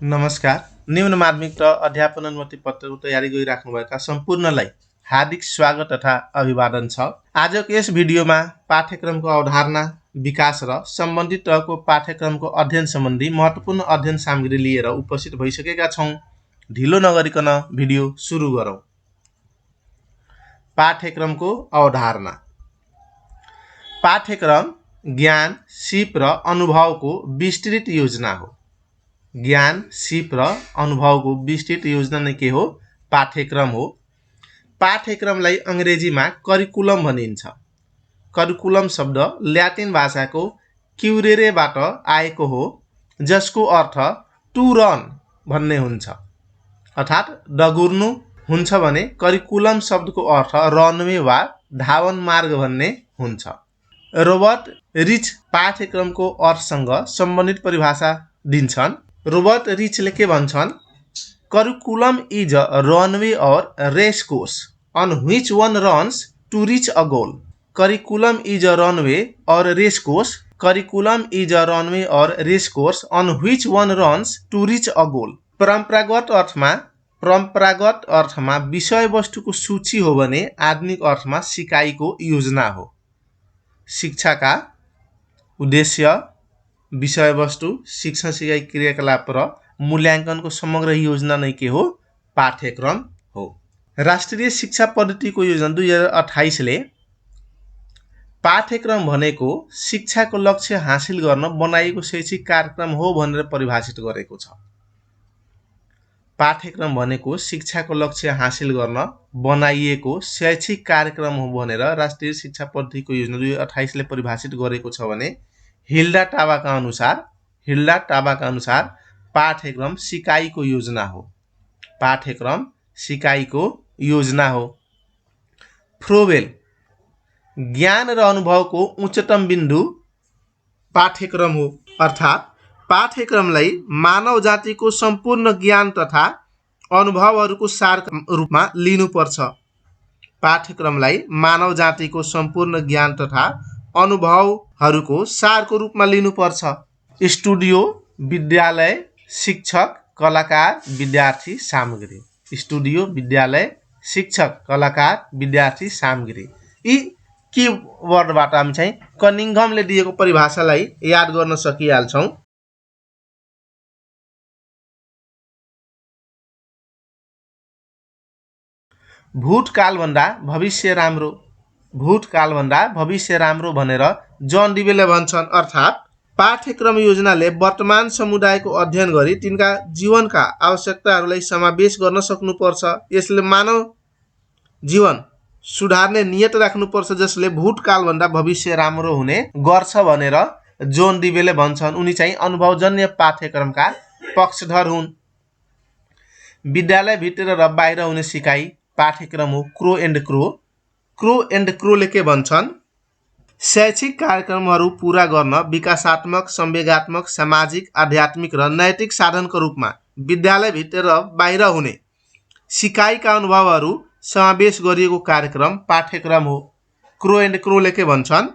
नमस्कार। निम्न माध्यमिक र अध्यापन अनुमति पत्रको तयारी गरिराख्नुभएका सम्पूर्णलाई हार्दिक स्वागत तथा अभिवादन छ। आजको यस भिडियोमा पाठ्यक्रमको अवधारणा, विकास र सम्बन्धित तहको पाठ्यक्रमको अध्ययन सम्बन्धी महत्त्वपूर्ण अध्ययन सामग्री लिएर उपस्थित भइसकेका छौँ। ढिलो नगरिकन भिडियो सुरु गरौँ। पाठ्यक्रमको अवधारणा। पाठ्यक्रम ज्ञान, सिप र अनुभवको विस्तृत योजना हो। ज्ञान, सिप र अनुभवको विस्तृत योजना नै के हो? पाठ्यक्रम हो। पाठ्यक्रमलाई अंग्रेजीमा करिकुलम भनिन्छ। करिकुलम शब्द ल्याटिन भाषाको क्युरेरेबाट आएको हो, जसको अर्थ टु रन भन्ने हुन्छ, अर्थात् दगुर्नु हुन्छ भने करिकुलम शब्दको अर्थ रनवे वा धावन मार्ग भन्ने हुन्छ। रोबर्ट रिच पाठ्यक्रमको अर्थसँग सम्बन्धित परिभाषा दिन्छन्। रोबर्ट रिचले के भन्छन्? Curriculum is a runway or race course on which one runs to reach a goal. Curriculum is a runway or race course. Curriculum is a runway or race course on which one runs to reach a goal. परम्परागत अर्थमा विषयवस्तुको सूची हो भने आधुनिक अर्थमा सिकाइको योजना हो। शिक्षाका उद्देश्य, विषयवस्तु, शिक्षण सिकाइ क्रियाकलाप र मूल्याङ्कनको समग्र योजना नै के हो? पाठ्यक्रम हो। राष्ट्रिय शिक्षा पद्धतिको योजना 2028 ले पाठ्यक्रम भनेको शिक्षाको लक्ष्य हासिल गर्न बनाइएको शैक्षिक कार्यक्रम हो भनेर परिभाषित गरेको छ। पाठ्यक्रम भनेको शिक्षाको लक्ष्य हासिल गर्न बनाइएको शैक्षिक कार्यक्रम हो भनेर राष्ट्रिय शिक्षा पद्धतिको योजना 2028 ले परिभाषित गरेको छ भने हिल्डा टाबाका अनुसार पाठ्यक्रम सिकाइको योजना हो। पाठ्यक्रम सिकाइको योजना हो। फ्रोबेल ज्ञान र अनुभवको उच्चतम बिन्दु पाठ्यक्रम हो, अर्थात् पाठ्यक्रमलाई मानव जातिको सम्पूर्ण ज्ञान तथा अनुभवहरूको सार रूपमा लिनुपर्छ। पाठ्यक्रमलाई मानव जातिको सम्पूर्ण ज्ञान तथा अनुभवहरूको सारको रूपमा लिनुपर्छ। स्टुडियो, विद्यालय, शिक्षक, कलाकार, विद्यार्थी, सामग्री। स्टुडियो, विद्यालय, शिक्षक, कलाकार, विद्यार्थी, सामग्री। यी कीवर्डबाट हामी चाहिँ कनिङहमले दिएको परिभाषालाई याद गर्न सकिहाल्छौँ। भूतकालभन्दा भविष्य राम्रो। भूतकालभन्दा भविष्य राम्रो भनेर जन डिवेले भन्छन्, अर्थात् पाठ्यक्रम योजनाले वर्तमान समुदायको अध्ययन गरी तिनका जीवनका आवश्यकताहरूलाई समावेश गर्न सक्नुपर्छ। यसले मानव जीवन सुधार्ने नियत राख्नुपर्छ, जसले भूतकालभन्दा भविष्य राम्रो हुने गर्छ भनेर जोन डिवेले भन्छन्। उनी चाहिँ अनुभवजन्य पाठ्यक्रमका पक्षधर हुन्। विद्यालयभित्र र बाहिर हुने सिकाइ पाठ्यक्रम हो। क्रो एन्ड क्रोले के भन्छन्? शैक्षिक कार्यक्रमहरू पूरा गर्न विकासात्मक, संवेगात्मक, सामाजिक, आध्यात्मिक र नैतिक साधनको रूपमा विद्यालयभित्र र बाहिर हुने सिकाइका अनुभवहरू समावेश गरिएको कार्यक्रम पाठ्यक्रम हो। क्रो एन्ड क्रोले के भन्छन्?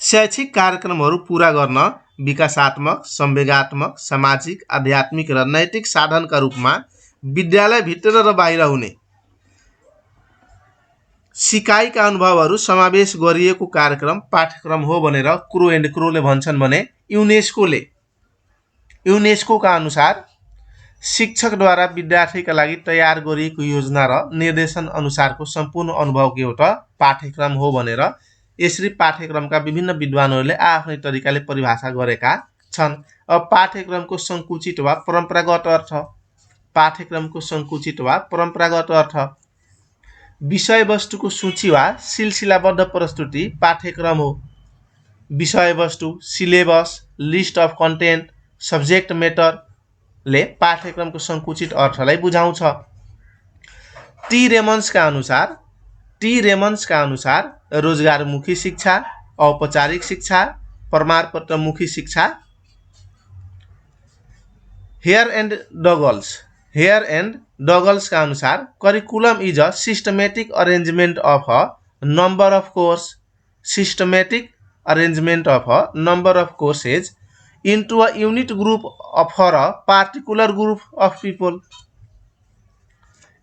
शैक्षिक कार्यक्रमहरू पूरा गर्न विकासात्मक, संवेगात्मक, सामाजिक, आध्यात्मिक र नैतिक साधनका रूपमा विद्यालयभित्र र बाहिर हुने सिकाइका अनुभवहरू समावेश गरिएको कार्यक्रम पाठ्यक्रम हो भनेर क्रो एन्ड क्रोले भन्छन् भने युनेस्कोका अनुसार शिक्षकद्वारा विद्यार्थीका लागि तयार गरिएको योजना र निर्देशन अनुसारको सम्पूर्ण अनुभव के हो त? पाठ्यक्रम हो भनेर यसरी पाठ्यक्रमका विभिन्न विद्वानहरूले आफ्नै तरिकाले परिभाषा गरेका छन्। अब पाठ्यक्रमको संकुचित वा परम्परागत अर्थ। पाठ्यक्रमको संकुचित वा परम्परागत अर्थ। विषयवस्तुको सूची वा सिलसिलाबद्ध प्रस्तुति पाठ्यक्रम हो। विषयवस्तु, syllabus, list of content, subject मेटरले पाठ्यक्रमको संकुचित अर्थलाई बुझाउँछ। टी रेमन्सका अनुसार रोजगारमुखी शिक्षा, औपचारिक शिक्षा, प्रमाणपत्रमुखी शिक्षा। हेयर एन्ड डगल्सका अनुसार curriculum is a systematic arrangement of a number of course. Systematic arrangement of a number of courses into a unit group for a particular group of people।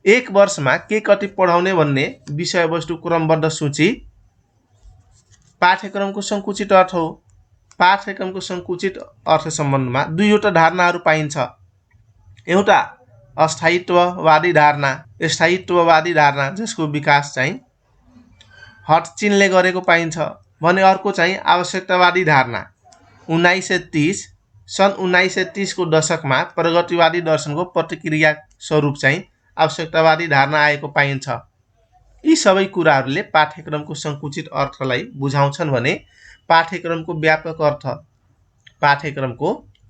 एक वर्षमा के कति पढाउने भन्ने विषयवस्तु क्रमबद्ध सूची पाठ्यक्रमको संकुचित अर्थ हो। पाठ्यक्रमको संकुचित अर्थ सम्बन्धमा दुईवटा धारणाहरू पाइन्छ। एउटा अस्थायित्ववादी धारणा जसको विकास चाहिँ हटचिनले गरेको पाइन्छ भने अर्को चाहिँ आवश्यकतावादी धारणा। 1930 सन् 1930 को दशकमा प्रगतिवादी दर्शनको प्रतिक्रिया स्वरूप चाहिँ आवश्यकतावादी धारणा आएको पाइन्छ। यी सबै कुराहरूले पाठ्यक्रमको संकुचित अर्थलाई बुझाउँछन् भने पाठ्यक्रमको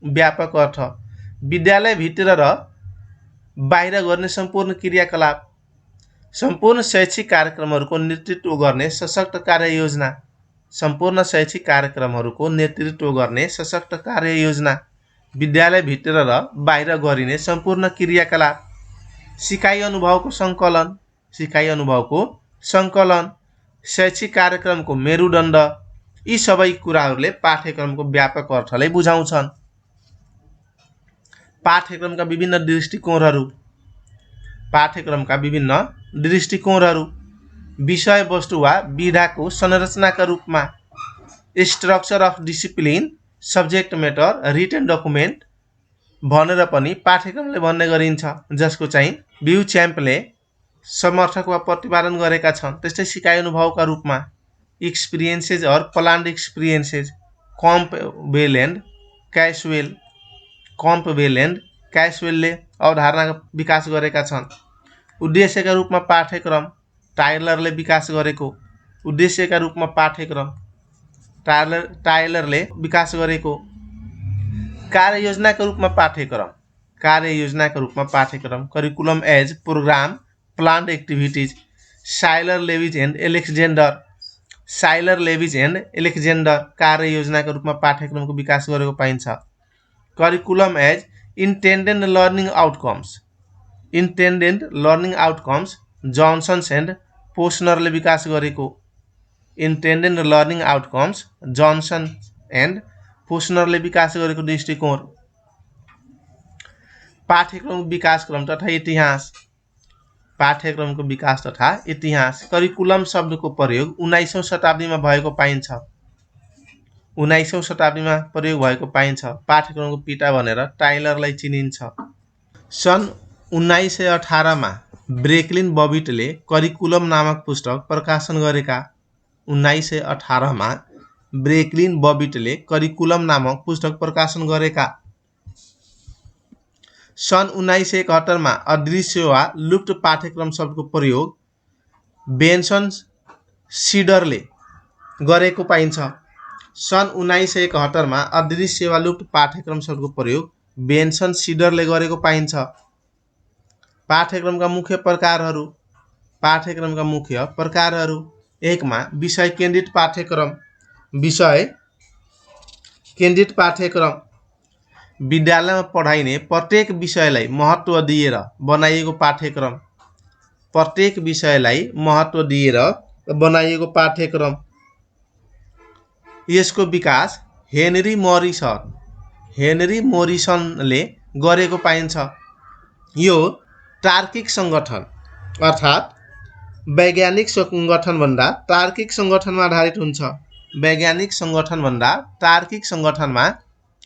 व्यापक अर्थ विद्यालयभित्र र बाहिर गर्ने सम्पूर्ण क्रियाकलाप, सम्पूर्ण शैक्षिक कार्यक्रमहरूको नेतृत्व गर्ने सशक्त कार्ययोजना, विद्यालयभित्र र बाहिर गरिने सम्पूर्ण क्रियाकलाप, सिकाइ अनुभवको सङ्कलन, शैक्षिक कार्यक्रमको मेरुदण्ड, यी सबै कुराहरूले पाठ्यक्रमको व्यापक अर्थलाई बुझाउँछन्। पाठ्यक्रमका विभिन्न दृष्टिकोणहरू विषयवस्तु वा विधाको संरचनाका रूपमा structure of discipline, subject matter, written document भनेर पनि पाठ्यक्रमले भन्ने गरिन्छ, जसको चाहिँ ब्युच्याम्पले समर्थक वा प्रतिपादन गरेका छन्। त्यस्तै सिकाइ अनुभवका रूपमा experiences or planned experiences, Campbell and क्यासवेलले अवधारणा विकास गरेका छन्। उद्देश्यका रूपमा पाठ्यक्रम टाइलरले विकास गरेको, कार्ययोजनाका रूपमा पाठ्यक्रम curriculum as program planned activities, Saylor Lewis and Alexander कार्ययोजनाका रूपमा पाठ्यक्रमको विकास गरेको पाइन्छ। Curriculum as intended learning outcomes Johnson and पोस्नरले विकास गरेको, दृष्टिकोण। पाठ्यक्रमको विकास तथा इतिहास करिकुलम शब्दको प्रयोग 19औं शताब्दीमा भएको पाइन्छ। पाठ्यक्रमको पिता भनेर टाइलरलाई चिनिन्छ। सन् 1918 मा ब्रेकलिन बबिटले करिकुलम नामक पुस्तक प्रकाशन गरेका सन् 1971 मा अदृश्य वा लुप्त पाठ्यक्रम शब्दको प्रयोग बेन्सन सिडरले गरेको पाइन्छ। सन् 1971 मा अदृश्य वा लुप्त पाठ्यक्रम शब्दको प्रयोग बेन्सन सिडरले गरेको पाइन्छ। पाठ्यक्रमका मुख्य प्रकारहरू 1 मा विषय केन्द्रित पाठ्यक्रम विद्यालयमा पढाइने प्रत्येक विषयलाई महत्त्व दिएर बनाइएको पाठ्यक्रम। यसको विकास हेनरी मोरिसनले गरेको पाइन्छ। यो तार्किक सङ्गठन अर्थात् वैज्ञानिक सङ्गठनभन्दा तार्किक सङ्गठनमा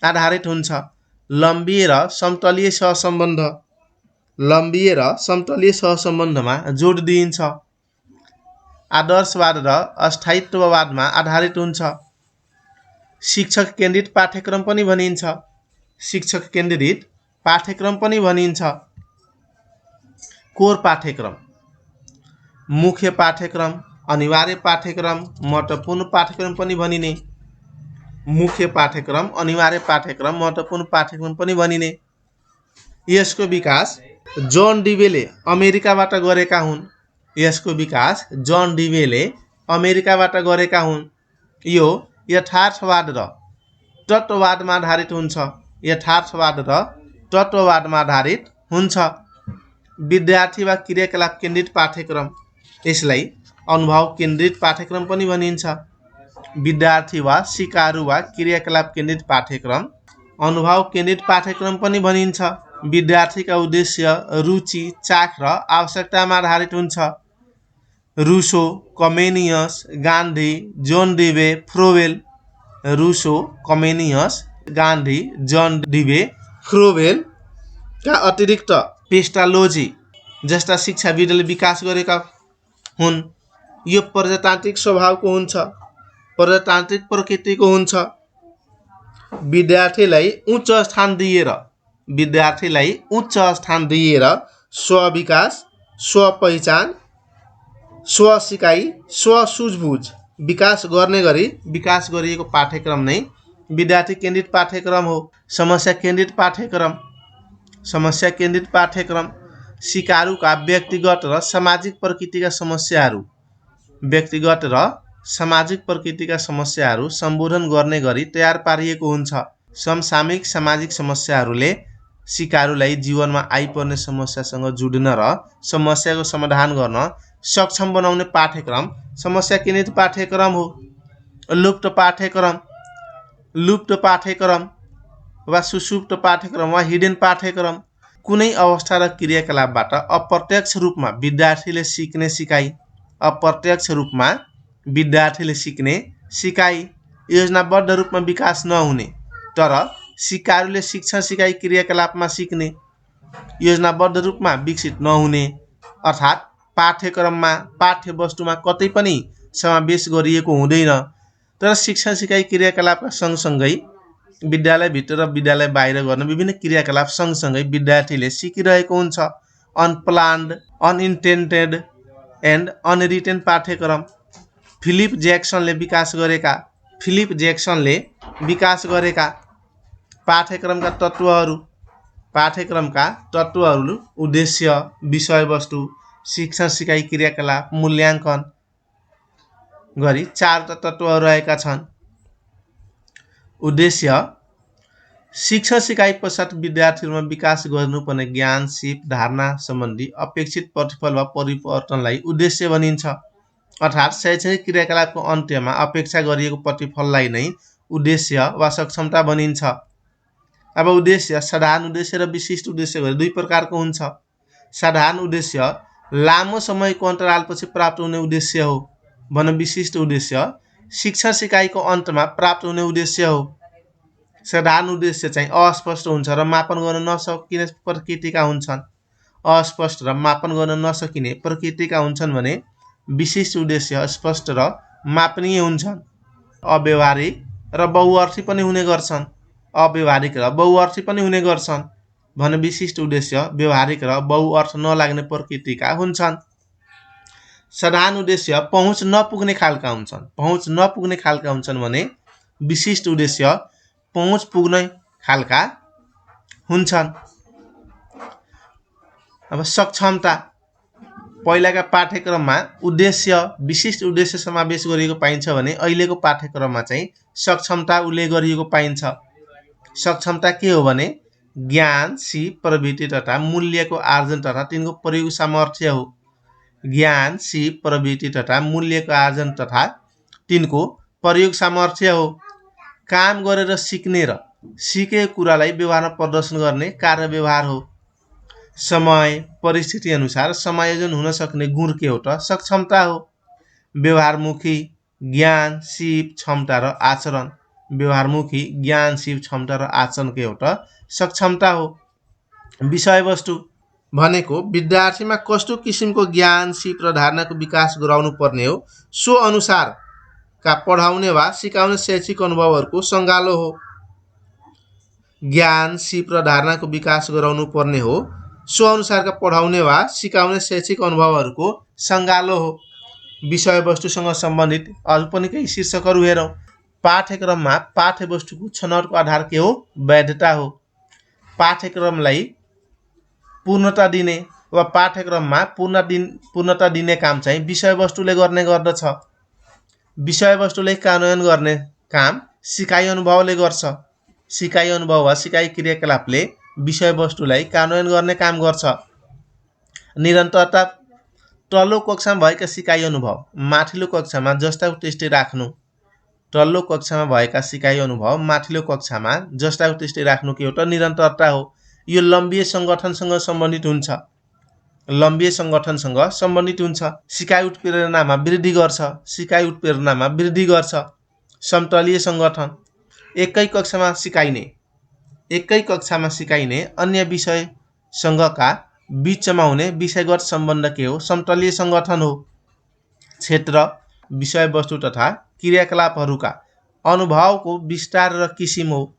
आधारित हुन्छ। लम्बिएर समतलीय सहसम्बन्धमा जोड दिइन्छ। आदर्शवाद र अस्थायित्ववादमा आधारित हुन्छ। शिक्षक केन्द्रित पाठ्यक्रम पनि भनिन्छ। कोर पाठ्यक्रम, मुख्य पाठ्यक्रम, अनिवार्य पाठ्यक्रम, महत्त्वपूर्ण पाठ्यक्रम पनि भनिने। यसको विकास जोन डिवेले अमेरिकाबाट गरेका हुन्। यो यथार्थवाद र तत्त्ववादमा आधारित हुन्छ। विद्यार्थी वा क्रियाकलाप केन्द्रित पाठ्यक्रम, यसलाई अनुभव केन्द्रित पाठ्यक्रम पनि भनिन्छ। विद्यार्थी वा सिकारु वा क्रियाकलाप केन्द्रित पाठ्यक्रम अनुभव केन्द्रित पाठ्यक्रम पनि भनिन्छ। विद्यार्थीका उद्देश्य, रुचि, चाख र आवश्यकतामा आधारित हुन्छ। Rousseau, Comenius, Gandhi, John Dewey, Froebel. Rousseau, Comenius, Gandhi, John Dewey, फ्रोवेलका अतिरिक्त पेस्टालोजी जस्ता शिक्षाविदले विकास गरेका हुन्। यो प्रजातान्त्रिक स्वभावको हुन्छ, प्रजातान्त्रिक प्रकृतिको हुन्छ। विद्यार्थीलाई उच्च स्थान दिएर स्वविकास, स्वपहिचान, स्वसिकाइ, स्वसुझबुझ विकास गर्ने गरी विकास गरिएको पाठ्यक्रम नै विद्यार्थी केन्द्रित पाठ्यक्रम हो। समस्या केन्द्रित पाठ्यक्रम सिकारुका व्यक्तिगत र सामाजिक प्रकृतिका समस्याहरू सम्बोधन गर्ने गरी तयार पारिएको हुन्छ। समसामयिक सामाजिक समस्याहरूले सिकारुलाई जीवनमा आइपर्ने समस्यासँग जुड्न र समस्याको समाधान गर्न सक्षम बनाउने पाठ्यक्रम समस्या केन्द्रित पाठ्यक्रम हो। लुप्त पाठ्यक्रम वा सुसुप्त पाठ्यक्रम वा हिडन पाठ्यक्रम कुनै अवस्था र क्रियाकलापबाट अप्रत्यक्ष रूपमा विद्यार्थीले सिकाइ योजनाबद्ध रूपमा विकास नहुने तर सिकारुले शिक्षण सिकाइ क्रियाकलापमा सिक्ने योजनाबद्ध रूपमा विकसित नहुने अर्थात् पाठ्यक्रममा पाठ्यवस्तुमा कतै पनि समावेश गरिएको हुँदैन तर शिक्षण सिकाइ क्रियाकलापका सँगसँगै विद्यालयभित्र र विद्यालय बाहिर गर्न विभिन्न क्रियाकलाप सँगसँगै विद्यार्थीले सिकिरहेको हुन्छ। अनप्लान्ड, अनइन्टेन्डेड एन्ड अनरिटेन पाठ्यक्रम फिलिप ज्याक्सनले विकास गरेका पाठ्यक्रमका तत्त्वहरू उद्देश्य, विषयवस्तु, शिक्षण सिकाइ क्रियाकलाप मूल्याङ्कन गरी 4 तत्त्वहरू रहेका छन्। उद्देश्य, शिक्षण सिकाइ पश्चात विद्यार्थीहरूमा विकास गर्नुपर्ने ज्ञान, सिप, धारणा सम्बन्धी अपेक्षित प्रतिफल वा परिवर्तनलाई उद्देश्य भनिन्छ। अर्थात् शैक्षणिक क्रियाकलापको अन्त्यमा अपेक्षा गरिएको प्रतिफललाई नै उद्देश्य वा सक्षमता भनिन्छ। अब उद्देश्य, साधारण उद्देश्य र विशिष्ट उद्देश्य गरी 2 प्रकारको हुन्छ। साधारण उद्देश्य लामो समयको अन्तरालपछि प्राप्त हुने उद्देश्य हो भने विशिष्ट उद्देश्य शिक्षण सिकाइको अन्तमा प्राप्त हुने उद्देश्य हो। साधारण उद्देश्य चाहिँ अस्पष्ट हुन्छ र मापन गर्न नसकिने प्रकृतिका हुन्छन् भने विशिष्ट उद्देश्य स्पष्ट र मापनीय हुन्छन्। अव्यवहारिक र बहुअर्थी पनि हुने गर्छन् भने विशिष्ट उद्देश्य व्यवहारिक र बहुअर्थ नलाग्ने प्रकृतिका हुन्छन्। साधारण उद्देश्य पहुँच नपुग्ने खालका हुन्छन् भने विशिष्ट उद्देश्य पहुँच पुग्ने खालका हुन्छन्। अब सक्षमता, पहिलाका पाठ्यक्रममा उद्देश्य विशिष्ट उद्देश्य समावेश गरिएको पाइन्छ भने अहिलेको पाठ्यक्रममा चाहिँ सक्षमता उल्लेख गरिएको पाइन्छ। सक्षमता के हो भने ज्ञान, सिप, प्रवृत्ति तथा मूल्यको आर्जन तथा तिनको प्रयोग सामर्थ्य हो। ज्ञान, सिप, प्रवृत्ति तथा मूल्यको आर्जन तथा तिनको प्रयोग सामर्थ्य हो। काम गरेर सिक्ने र सिकेको कुरालाई व्यवहारमा प्रदर्शन गर्ने कार्य व्यवहार हो। समय परिस्थिति अनुसार समायोजन हुन सक्ने गुणको एउटा सक्षमता हो। व्यवहारमुखी ज्ञान, सिप, क्षमता र आचरणको एउटा सक्षमता हो। विषयवस्तु भनेको विद्यार्थीमा कस्तो किसिमको ज्ञान, सिप र धारणाको विकास गराउनु पर्ने हो सो अनुसारका पढाउने वा सिकाउने शैक्षिक अनुभवहरूको सङ्गालो हो। ज्ञान, सिप र धारणाको विकास गराउनु पर्ने हो सो अनुसारका पढाउने वा सिकाउने शैक्षिक अनुभवहरूको सङ्गालो हो। विषयवस्तुसँग सम्बन्धित अझ पनि केही शीर्षकहरू हेरौँ। पाठ्यक्रममा पाठ्यवस्तुको छनौटको आधार के हो? वैधता हो। पाठ्यक्रमलाई पूर्णता दिने वा पाठ्यक्रममा पूर्णता दिने काम चाहिँ विषयवस्तुले गर्ने गर्दछ। विषयवस्तुले कार्यान्वयन गर्ने काम सिकाइ अनुभवले गर्छ। सिकाइ अनुभव वा सिकाइ क्रियाकलापले विषयवस्तुलाई कार्यान्वयन गर्ने काम गर्छ। निरन्तरता, तल्लो कक्षामा भएका सिकाइ अनुभव माथिल्लो कक्षामा जस्ताको त्यस्तै राख्नु। तल्लो कक्षामा भएका सिकाइ अनुभव माथिल्लो कक्षामा जस्ताको त्यस्तै राख्नुको एउटा निरन्तरता हो। यो लम्बिए संगठनसँग सम्बन्धित हुन्छ। लम्बिए संगठनसँग सम्बन्धित हुन्छ। सिकाइ उत्प्रेरणामा वृद्धि गर्छ। सिकाइ उत्प्रेरणामा वृद्धि गर्छ। समतलीय संगठन एकै कक्षामा सिकाइने अन्य विषयसँगका बीचमा हुने विषयगत सम्बन्ध के हो? समतलीय संगठन हो। क्षेत्र विषयवस्तु तथा क्रियाकलापहरूका अनुभवको विस्तार र किसिम हो।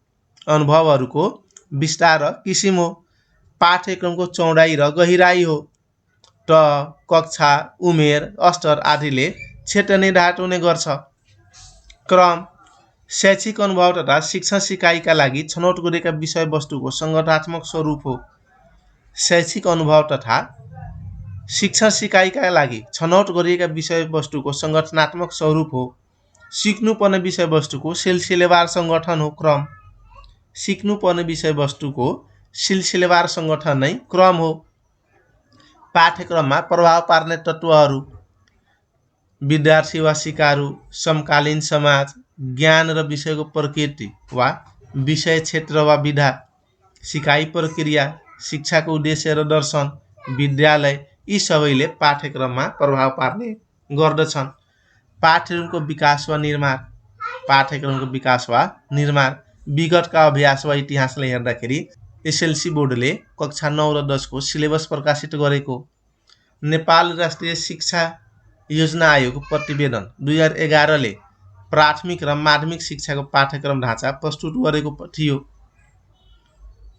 अनुभवहरूको विस्तार र किसिम हो। पाठ्यक्रमको चौडाइ र गहिराई हो। त कक्षा उमेर स्तर आदिले क्षेत्र निर्धारित हुने गर्छ। क्रम शैक्षिक अनुभव तथा शिक्षण सिकाइका लागि छनौट गरिएका विषयवस्तुको संगठनात्मक स्वरूप हो। शैक्षिक अनुभव तथा शिक्षण सिकाइका लागि छनौट गरिएका विषयवस्तुको संगठनात्मक स्वरूप हो। सिक्नुपर्ने विषयवस्तुको सिलसिलेवार संगठन हो क्रम। सिक्नुपर्ने विषयवस्तुको सिलसिलेवार संगठन नै क्रम हो। पाठ्यक्रममा प्रभाव पार्ने तत्त्वहरू विद्यार्थी वा सिकारु, समकालीन समाज, ज्ञान र विषयको प्रकृति वा विषय क्षेत्र वा विधा, सिकाइ प्रक्रिया, शिक्षाको उद्देश्य र दर्शन, विद्यालय यी सबैले पाठ्यक्रममा प्रभाव पार्ने गर्दछन्। पाठ्यक्रमको विकास वा निर्माण। पाठ्यक्रमको विकास वा निर्माण विगतका अभ्यास वा इतिहासले हेर्दाखेरि एसएलसी बोर्डले कक्षा 9 र 10 को सिलेबस प्रकाशित गरेको। नेपाल राष्ट्रिय शिक्षा योजना आयोग प्रतिवेदन 2011 ले प्राथमिक र माध्यमिक शिक्षाको पाठ्यक्रम ढाँचा प्रस्तुत गरेको थियो।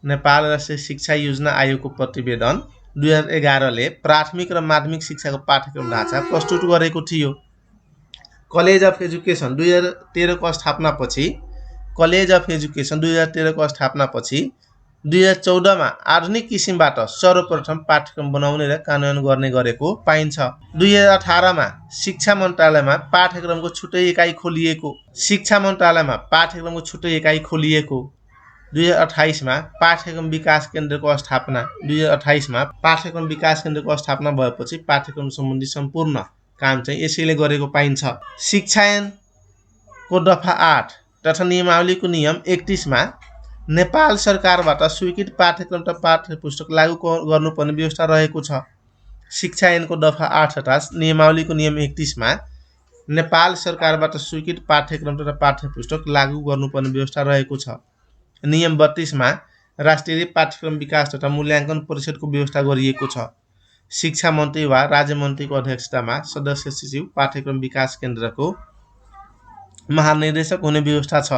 नेपाल राष्ट्रिय शिक्षा योजना आयोगको प्रतिवेदन 2011 ले प्राथमिक र माध्यमिक शिक्षाको पाठ्यक्रम ढाँचा प्रस्तुत गरेको थियो। कलेज अफ एजुकेसन 2013 को स्थापनापछि 2014 मा आधुनिक किसिमबाट सर्वप्रथम पाठ्यक्रम बनाउने र कार्यान्वयन गर्ने गरेको पाइन्छ। 2018 मा शिक्षा मन्त्रालयमा पाठ्यक्रमको छुट्टै एकाइ खोलिएको। शिक्षा मन्त्रालयमा पाठ्यक्रमको छुट्टै एकाइ खोलिएको। 2028 मा पाठ्यक्रम विकास केन्द्रको स्थापना। 2028 मा पाठ्यक्रम विकास केन्द्रको स्थापना भएपछि पाठ्यक्रम सम्बन्धी सम्पूर्ण काम चाहिँ यसैले गरेको पाइन्छ। शिक्षा ऐनको दफा 8 तथा नियमावलीको नियम 31 मा नेपाल सरकारबाट स्वीकृत पाठ्यक्रम तथा पाठ्यपुस्तक लागू गर्नुपर्ने व्यवस्था रहेको छ। शिक्षा ऐनको दफा 8 तथा नियमावलीको नियम 31 मा नेपाल सरकारबाट स्वीकृत पाठ्यक्रम तथा पाठ्यपुस्तक लागू गर्नुपर्ने व्यवस्था रहेको छ। नियम 32 मा राष्ट्रिय पाठ्यक्रम विकास तथा मूल्याङ्कन परिषदको व्यवस्था गरिएको छ। शिक्षा मन्त्री वा राज्य मन्त्रीको अध्यक्षतामा सदस्य सचिव पाठ्यक्रम विकास केन्द्रको महानिर्देशक हुने व्यवस्था छ।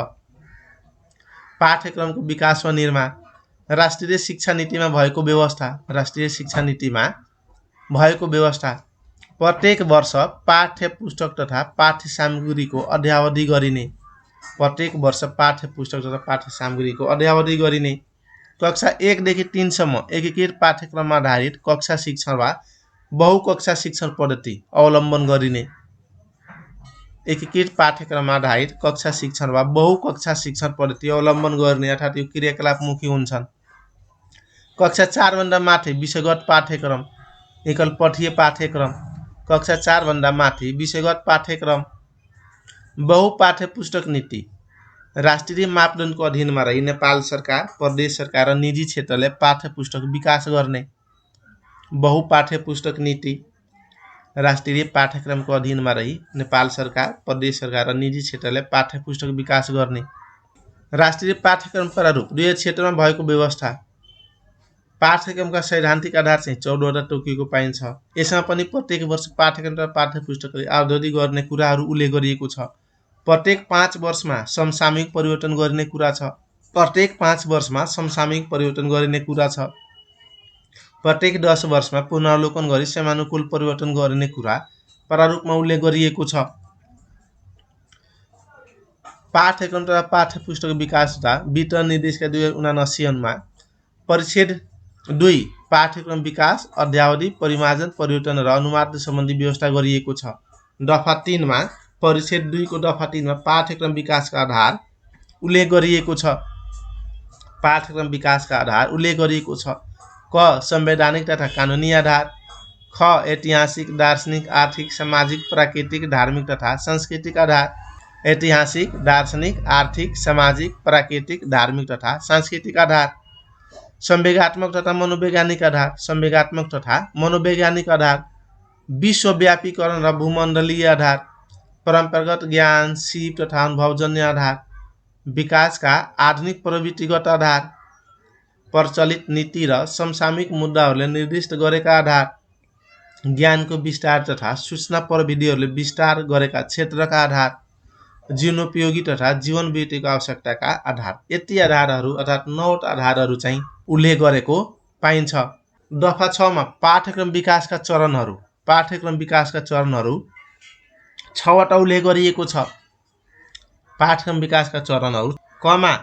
पाठ्यक्रमको विकास वा निर्माण राष्ट्रिय शिक्षा नीतिमा भएको व्यवस्था। राष्ट्रिय शिक्षा नीतिमा भएको व्यवस्था प्रत्येक वर्ष पाठ्यपुस्तक तथा पाठ्य सामग्रीको अध्यावधि गरिने। प्रत्येक वर्ष पाठ्यपुस्तक तथा पाठ्य सामग्रीको अध्यावधि गरिने। कक्षा 1 देखि 3 सम्म एकीकृत पाठ्यक्रममा आधारित कक्षा शिक्षण वा बहुकक्षा शिक्षण पद्धति अवलम्बन गरिने। एकीकृत पाठ्यक्रममा आधारित कक्षा शिक्षण वा बहुकक्षा शिक्षण पद्धति अवलम्बन गर्ने अर्थात् यो क्रियाकलापमुखी हुन्छन्। कक्षा 4 भन्दा माथि विषयगत पाठ्यक्रम एकल पठीय पाठ्यक्रम। कक्षा 4 भन्दा माथि विषयगत पाठ्यक्रम। बहुपाठ्यपुस्तक नीति राष्ट्रिय मापदण्डको अधीनमा रही नेपाल सरकार, प्रदेश सरकार र निजी क्षेत्रले पाठ्यपुस्तक विकास गर्ने। बहुपाठ्यपुस्तक नीति राष्ट्रिय पाठ्यक्रमको अधीनमा रही नेपाल सरकार, प्रदेश सरकार र निजी क्षेत्रले पाठ्यपुस्तक विकास गर्ने। राष्ट्रिय पाठ्यक्रम प्रारूप 2 क्षेत्रमा भएको व्यवस्था। पाठ्यक्रमका सैद्धान्तिक आधार चाहिँ 14वटा तोकिएको पाइन्छ। यसमा पनि प्रत्येक वर्ष पाठ्यक्रम र पाठ्यपुस्तकले अवधि गर्ने कुराहरू उल्लेख गरिएको छ। प्रत्येक 5 वर्षमा समसामयिक परिवर्तन गरिने कुरा छ। प्रत्येक 5 वर्षमा समसामयिक परिवर्तन गरिने कुरा छ। प्रत्येक 10 वर्षमा पुनरावलोकन गरी समयानुकूल परिवर्तन गरिने कुरा प्रारूपमा उल्लेख गरिएको छ। पाठ्यक्रम तथा पाठ्यपुस्तक विकास तथा वितरण निर्देशिका 2079 मा परिच्छेद 2 पाठ्यक्रम विकास, अध्यावधि, परिमार्जन, परिवर्तन र अनुमार्जन सम्बन्धी व्यवस्था गरिएको छ। दफा 3 मा परिच्छेद 2 को दफा 3 मा पाठ्यक्रम विकासका आधार उल्लेख गरिएको छ। पाठ्यक्रम विकासका आधार उल्लेख गरिएको छ। क संवैधानिक तथा कानुनी आधार। ख ऐतिहासिक, दार्शनिक, आर्थिक, सामाजिक, प्राकृतिक, धार्मिक तथा सांस्कृतिक आधार। ऐतिहासिक, दार्शनिक, आर्थिक, सामाजिक, प्राकृतिक, धार्मिक तथा सांस्कृतिक आधार। संवेगात्मक तथा मनोवैज्ञानिक आधार। संवेगात्मक तथा मनोवैज्ञानिक आधार। विश्वव्यापीकरण र भूमण्डलीय आधार। परम्परागत ज्ञान, सिप तथा अनुभवजन्य आधार। विकासका आधुनिक प्रवृत्तिगत आधार। प्रचलित नीति र समसामयिक मुद्दाहरूले निर्दिष्ट गरेका आधार। ज्ञानको विस्तार तथा सूचना प्रविधिहरूले विस्तार गरेका क्षेत्रका आधार। जीवनोपयोगी तथा जीवन वृत्तिको आवश्यकताका आधार। यति आधारहरू अर्थात् 9वटा आधारहरू चाहिँ उल्लेख गरेको पाइन्छ। दफा 6 मा पाठ्यक्रम विकासका चरणहरू। पाठ्यक्रम विकासका चरणहरू 6वटा उल्लेख गरिएको छ। पाठ्यक्रम विकासका चरणहरू कमा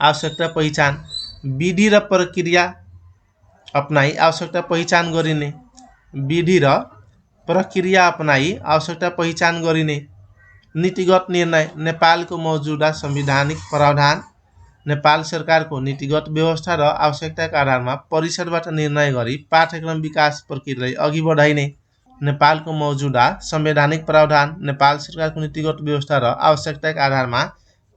आवश्यकता पहिचान। विधि र प्रक्रिया अपनाई आवश्यकता पहिचान गरिने। विधि र प्रक्रिया अपनाई आवश्यकता पहिचान गरिने। नीतिगत निर्णय। नेपालको मौजूदा संवैधानिक प्रावधान, नेपाल सरकारको नीतिगत व्यवस्था र आवश्यकताका आधारमा परिषदबाट निर्णय गरी पाठ्यक्रम विकास प्रक्रियालाई अघि बढाइने। नेपालको मौजूदा संवैधानिक प्रावधान, नेपाल सरकारको नीतिगत व्यवस्था र आवश्यकताका आधारमा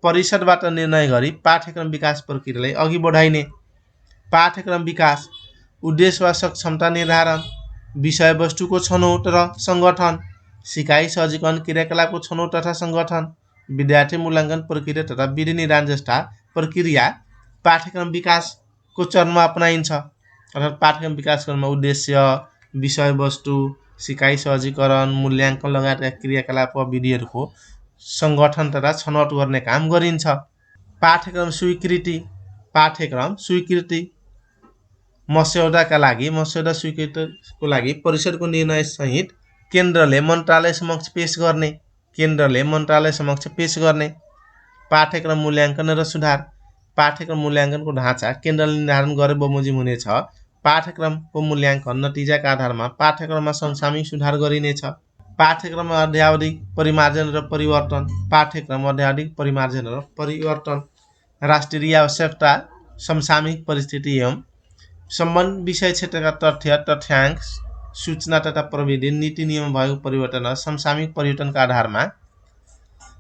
परिषदबाट निर्णय गरी पाठ्यक्रम विकास प्रक्रियालाई अघि बढाइने। पाठ्यक्रम विकास उद्देश्य वा सक्षमता निर्धारण, विषयवस्तुको छनौट र सङ्गठन, सिकाइ सहजीकरण क्रियाकलापको छनौट तथा सङ्गठन, विद्यार्थी मूल्याङ्कन प्रक्रिया तथा विधि निर्धारण जस्ता प्रक्रिया पाठ्यक्रम विकासको चरणमा अपनाइन्छ। अर्थात् पाठ्यक्रम विकास क्रममा उद्देश्य, विषयवस्तु, सिकाइ सहजीकरण, मूल्याङ्कन लगायतका क्रियाकलाप वा विधिहरूको सङ्गठन तथा छनौट गर्ने काम गरिन्छ। पाठ्यक्रम स्वीकृति। पाठ्यक्रम स्वीकृति मस्यौदाका लागि मस्यौदा स्वीकृतिको लागि परिषदको निर्णय सहित केन्द्रले मन्त्रालय समक्ष पेश गर्ने। केन्द्रले मन्त्रालय समक्ष पेश गर्ने। पाठ्यक्रम मूल्याङ्कन र सुधार। पाठ्यक्रम मूल्याङ्कनको ढाँचा केन्द्रले निर्धारण गरे बमोजिम हुनेछ। पाठ्यक्रमको मूल्याङ्कन नतिजाका आधारमा पाठ्यक्रममा समसामयिक सुधार गरिनेछ। पाठ्यक्रम अध्यावधि परिमार्जन र परिवर्तन। पाठ्यक्रम अध्यावधि परिमार्जन र परिवर्तन राष्ट्रिय आवश्यकता, समसामयिक परिस्थिति एवं सम्बन्धित विषय क्षेत्रका तथ्य, तथ्याङ्क, सूचना तथा प्रविधि, नीति नियम भएको परिवर्तन र समसामयिक परिवर्तनका आधारमा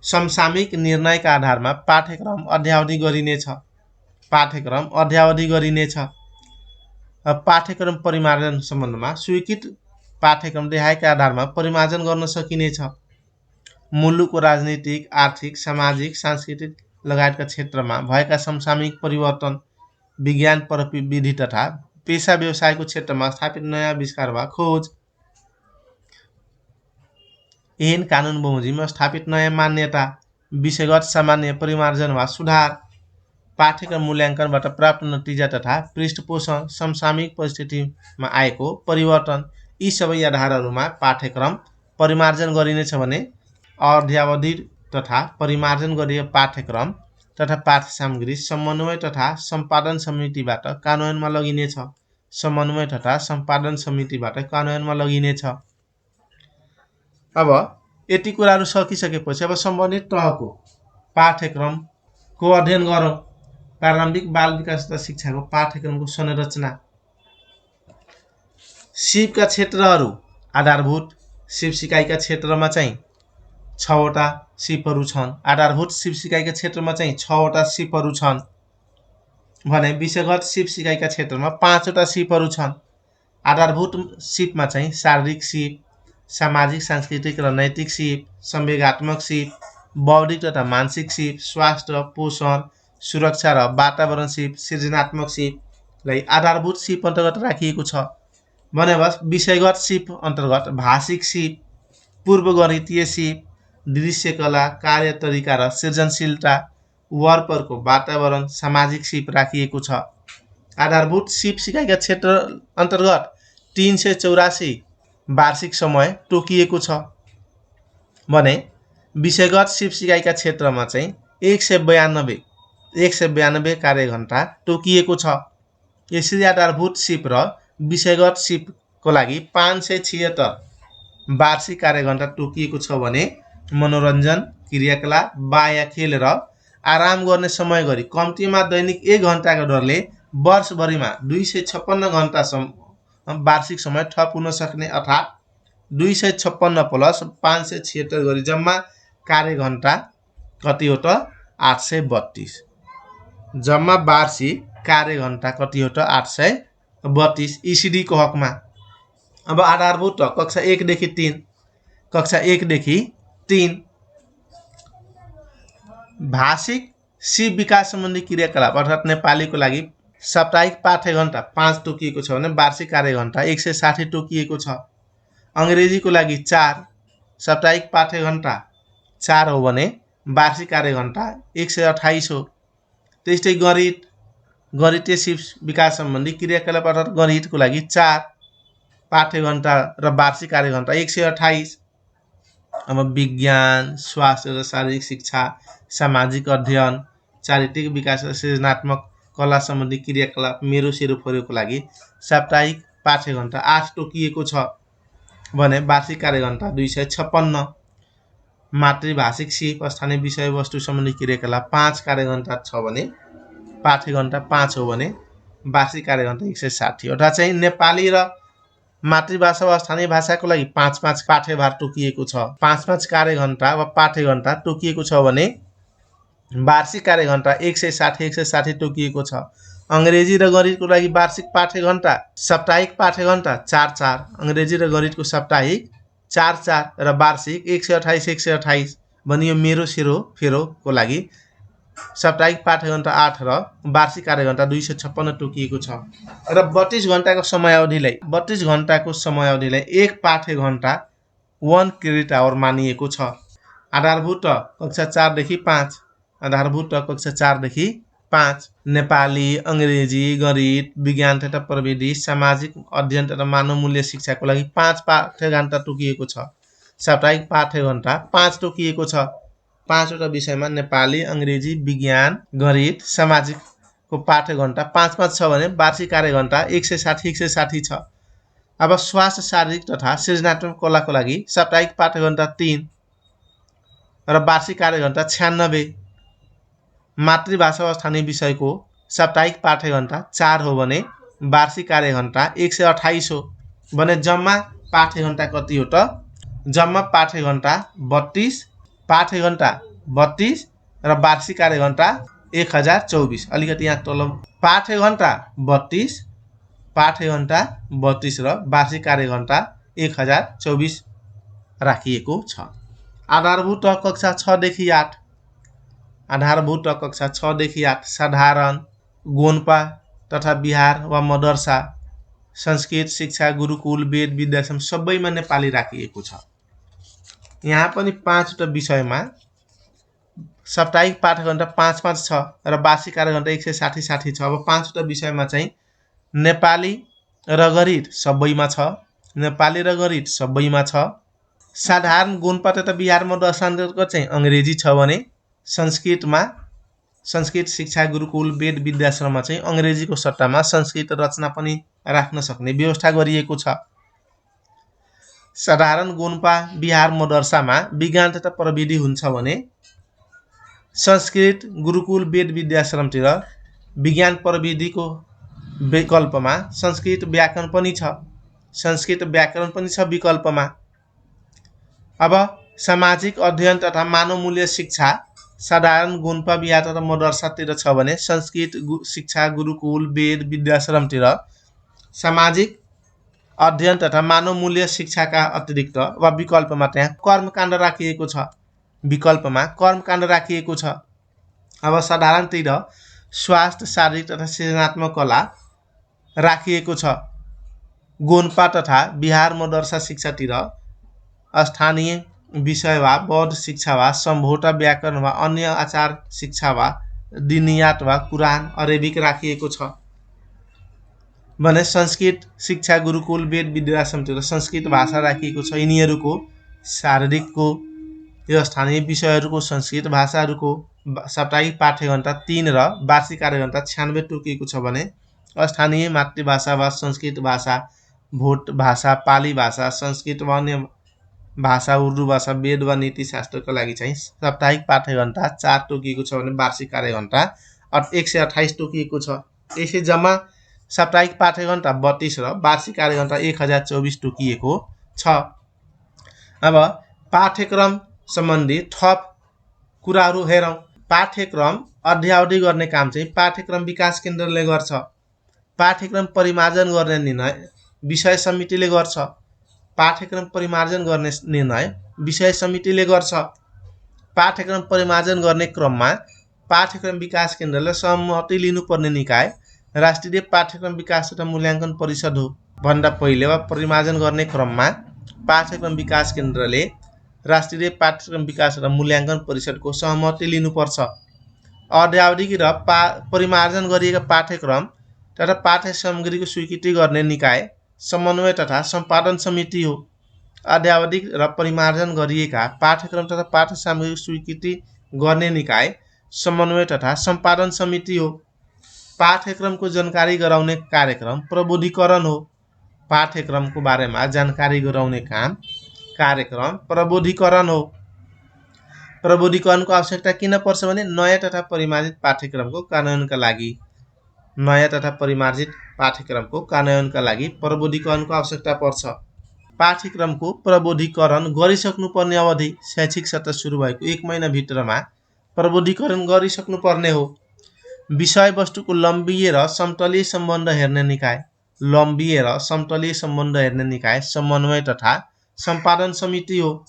समसामयिक निर्णयका आधारमा पाठ्यक्रम अध्यावधि गरिनेछ। पाठ्यक्रम अध्यावधि गरिनेछ। पाठ्यक्रम परिमार्जन सम्बन्धमा स्वीकृत पाठ्यक्रम देखाएका आधारमा परिमार्जन गर्न सकिनेछ। मुलुकको राजनीतिक, आर्थिक, सामाजिक, सांस्कृतिक लगायतका क्षेत्रमा भएका समसामयिक परिवर्तन, विज्ञान प्रविधि तथा पेशा व्यवसायको क्षेत्रमा स्थापित नयाँ आविष्कार वा खोज, ऐन कानुन बमोजिम स्थापित नयाँ मान्यता, विषयगत सामान्य परिमार्जन वा सुधार, पाठ्यक्रम मूल्याङ्कनबाट प्राप्त नतिजा तथा पृष्ठपोषण, समसामयिक परिस्थितिमा आएको परिवर्तन, यी सबै आधारहरूमा पाठ्यक्रम परिमार्जन गरिनेछ भने अध्यावधि तथा परिमार्जन गरिए पाठ्यक्रम तथा पाठ्य सामग्री समन्वय तथा सम्पादन समितिबाट कार्यान्वयनमा लगिनेछ। समन्वय तथा सम्पादन समितिबाट कार्यान्वयनमा लगिनेछ। अब यति कुराहरू सकिसकेपछि अब सम्बन्धित तहको पाठ्यक्रमको अध्ययन गरौँ। प्रारम्भिक बाल विकास तथा शिक्षाको पाठ्यक्रमको संरचना। सिपका क्षेत्रहरू आधारभूत सिप सिकाइका क्षेत्रमा चाहिँ 6वटा सिपहरू छन्। आधारभूत सिप सिकाइका क्षेत्रमा चाहिँ 6वटा सिपहरू छन् भने विषयगत सिप सिकाइका क्षेत्रमा 5वटा सिपहरू छन्। आधारभूत सिपमा चाहिँ शारीरिक सिप, सामाजिक, सांस्कृतिक र नैतिक सिप, संवेगात्मक सिप, बौद्धिक तथा मानसिक सिप, स्वास्थ्य, पोषण, सुरक्षा र वातावरण सिप, सृजनात्मक सिपलाई आधारभूत सिप अन्तर्गत राखिएको छ भने विषयगत सिप अन्तर्गत भाषिक सिप, पूर्वगणितीय सिप, दृश्यकला, कार्य तरिका र सृजनशीलता, वरपरको वातावरण, सामाजिक सिप राखिएको छ। आधारभूत सिप सिकाइका क्षेत्र अन्तर्गत 384 वार्षिक समय तोकिएको छ भने विषयगत सिप सिकाइका क्षेत्रमा चाहिँ 192 कार्यघण्टा तोकिएको छ। यसरी आधारभूत सिप र विषयगत सिपको लागि 576 वार्षिक कार्यघण्टा तोकिएको छ भने मनोरञ्जन, क्रियाकलाप, बाह्य खेल र आराम गर्ने समय गरी कम्तीमा दैनिक 1 घण्टाको दरले वर्षभरिमा 256 घण्टासम्म वार्षिक समय थप हुन सक्ने अर्थात् 256 + 576 गरी जम्मा कार्यघण्टा कति हो त 832। जम्मा वार्षिक कार्यघण्टा कति हो त 832 ECD को हकमा। अब आधारभूत कक्षा 1 देखि 3, कक्षा 1 देखि 3 भाषिक सी विकास सम्बन्धी क्रियाकलाप अर्थात् नेपालीको लागि साप्ताहिक पाठ्यघण्टा 5 तोकिएको छ भने वार्षिक कार्यघण्टा 160 तोकिएको छ। अंग्रेजीको लागि 4 साप्ताहिक पाठ्यघण्टा 4 हो भने वार्षिक कार्यघण्टा 128 हो। त्यस्तै गणितीय सिप विकास सम्बन्धी क्रियाकलाप अर्थात् गणितको लागि 4 पाठ्यघण्टा र वार्षिक कार्यघण्टा 128। अब विज्ञान, स्वास्थ्य र शारीरिक शिक्षा, सामाजिक अध्ययन, चारित्रिक विकास र सृजनात्मक कला सम्बन्धी क्रियाकलाप मेरो सेरो फोरोको लागि साप्ताहिक पाठ्यघण्टा 8 तोकिएको छ भने वार्षिक कार्यघण्टा 256। मातृभाषिक सिप स्थानीय विषयवस्तु सम्बन्धी क्रियाकलाप 5 कार्यघण्टा छ भने पाठ्यघण्टा 5 हो भने वार्षिक कार्यघण्टा 160। अर्थात् चाहिँ नेपाली र मातृभाषा वा स्थानीय भाषाको लागि 5-5 पाठ्यभार तोकिएको छ, 5-5 कार्यघण्टा वा पाठ्यघण्टा तोकिएको छ भने वार्षिक कार्यघण्टा 160 तोकिएको छ। अंग्रेजी र गणितको लागि वार्षिक पाठ्यघण्टा साप्ताहिक पाठ्यघण्टा 4-4, अंग्रेजी र गणितको साप्ताहिक 4-4 र वार्षिक 128 भनियो। मेरो सेरो फेरोको लागि साप्ताहिक पाठ्यघण्टा 8 र वार्षिक कार्यघण्टा 256 तोकिएको छ र 32 घण्टाको समयावधिलाई एक पाठ्यघण्टा 1 क्रेडिट आवर मानिएको छ। आधारभूत कक्षा 4 देखि 5, आधारभूत कक्षा 4 देखि 5 नेपाली, अंग्रेजी, गणित, विज्ञान तथा प्रविधि, सामाजिक अध्ययन तथा मानव मूल्य शिक्षाको लागि 5 पाठ्यघण्टा तोकिएको छ। साप्ताहिक पाठ्यघण्टा 5 तोकिएको छ। 5वटा विषयमा नेपाली, अंग्रेजी, विज्ञान, गणित, सामाजिकको पाठ्यघण्टा 5-5 छ भने वार्षिक कार्यघण्टा 160 छ। अब स्वास्थ्य, शारीरिक तथा सृजनात्मक कलाको लागि साप्ताहिक पाठ्यघण्टा 3 र वार्षिक कार्यघण्टा 96। मातृभाषा वा स्थानीय विषयको साप्ताहिक पाठ्यघण्टा 4 हो भने वार्षिक कार्यघण्टा 128 हो भने जम्मा पाठ्यघण्टा कति हो त? जम्मा पाठ्यघण्टा 32, पाठ्यघण्टा 32 र वार्षिक कार्यघण्टा 1024। अलिकति यहाँ तल पाठ्यघण्टा 32 र वार्षिक कार्यघण्टा 1024 राखिएको छ। आधारभूत कक्षा 6 देखि 8, आधारभूत कक्षा 6 देखि 8 साधारण, गोन्पा तथा बिहार वा मदरसा, संस्कृत शिक्षा गुरुकुल, वेद विद्याश्रम सबैमा नेपाली राखिएको छ। यहाँ पनि 5वटा विषयमा साप्ताहिक पाठ्यघण्टा 5-5 छ र वार्षिक कार्यघण्टा 160 छ। अब 5वटा विषयमा चाहिँ नेपाली र गणित सबैमा छ, नेपाली र गणित सबैमा छ। साधारण, गोन्पा तथा बिहार मदरसा अन्तर्गत चाहिँ अंग्रेजी छ भने संस्कृतमा संस्कृत शिक्षा गुरुकुल, वेद विद्याश्रममा चाहिँ अंग्रेजीको सट्टामा संस्कृत रचना पनि राख्न सक्ने व्यवस्था गरिएको छ। साधारण, गोन्पा, बिहार मदरसामा विज्ञान तथा प्रविधि हुन्छ भने संस्कृत गुरुकुल, वेद विद्याश्रमतिर विज्ञान प्रविधिको विकल्पमा संस्कृत व्याकरण पनि छ, संस्कृत व्याकरण पनि छ विकल्पमा। अब सामाजिक अध्ययन तथा मानव मूल्य शिक्षा साधारण, गोन्पा, बिहार तथा मदरसातिर छ भने संस्कृत शिक्षा गुरुकुल, वेद विद्याश्रमतिर सामाजिक अध्ययन तथा मानव मूल्य शिक्षाका अतिरिक्त वा विकल्पमा त्यहाँ कर्मकाण्ड राखिएको छ, विकल्पमा कर्मकाण्ड राखिएको छ। अब साधारणतिर स्वास्थ्य, शारीरिक तथा सृजनात्मक कला राखिएको छ। गोन्पा तथा बिहार मदरसा शिक्षातिर स्थानीय विषय वा बौद्ध शिक्षा वा सम्भोटा व्याकरण वा अन्य आचार शिक्षा वा दिनियात वा कुरान अरेबिक राखिएको छ भने संस्कृत शिक्षा गुरुकुल, वेद विद्याश्रमतिर संस्कृत भाषा राखिएको छ। यिनीहरूको शारीरिकको यो स्थानीय विषयहरूको संस्कृत भाषाहरूको साप्ताहिक पाठ्यघण्टा 3 र वार्षिक कार्यघण्टा 96 तोकिएको छ भने स्थानीय मातृभाषा वा संस्कृत भाषा, भोट भाषा, पाली भाषा, संस्कृत वा अन्य भाषा, उर्दू भाषा, वेद वा नीति शास्त्रको लागि चाहिँ साप्ताहिक पाठ्यघण्टा 4 तोकिएको छ भने वार्षिक कार्यघण्टा 128 तोकिएको छ। यसै जम्मा साप्ताहिक पाठ्यघण्टा 32 र वार्षिक कार्यघण्टा 1024 तोकिएको छ। अब पाठ्यक्रम सम्बन्धी थप कुराहरू हेरौँ। पाठ्यक्रम अध्यावधि गर्ने काम चाहिँ पाठ्यक्रम विकास केन्द्रले गर्छ। पाठ्यक्रम परिमार्जन गर्ने निर्णय विषय समितिले गर्छ। पाठ्यक्रम परिमार्जन गर्ने निर्णय विषय समितिले गर्छ। पाठ्यक्रम परिमार्जन गर्ने क्रममा पाठ्यक्रम विकास केन्द्रले सहमति लिनुपर्ने निकाय राष्ट्रिय पाठ्यक्रम विकास तथा मूल्याङ्कन परिषद हो। भन्दा पहिले वा परिमार्जन गर्ने क्रममा पाठ्यक्रम विकास केन्द्रले राष्ट्रिय पाठ्यक्रम विकास तथा मूल्याङ्कन परिषदको सहमति लिनुपर्छ। अध्यावधिक र परिमार्जन गरिएका पाठ्यक्रम तथा पाठ्य सामग्रीको स्वीकृति गर्ने निकाय समन्वय तथा सम्पादन समिति हो। अध्यावधिक र परिमार्जन गरिएका पाठ्यक्रम तथा पाठ्य सामग्रीको स्वीकृति गर्ने निकाय समन्वय तथा सम्पादन समिति हो। पाठ्यक्रमको जानकारी गराउने कार्यक्रम प्रबोधिकरण हो। पाठ्यक्रमको बारेमा जानकारी गराउने कार्यक्रम प्रबोधिकरण हो। प्रबोधिकरणको आवश्यकता किन पर्छ भने नयाँ तथा परिमार्जित पाठ्यक्रमको कार्यान्वयनका लागि प्रबोधिकरणको आवश्यकता पर्छ। पाठ्यक्रमको प्रबोधिकरण गरिसक्नुपर्ने अवधि शैक्षिक सत्र सुरु भएको 1 महिनाभित्रमा प्रबोधिकरण गरिसक्नुपर्ने हो। विषयवस्तुको लम्बिए र समतलीय सम्बन्ध हेर्ने निकाय समन्वय तथा सम्पादन समिति हो।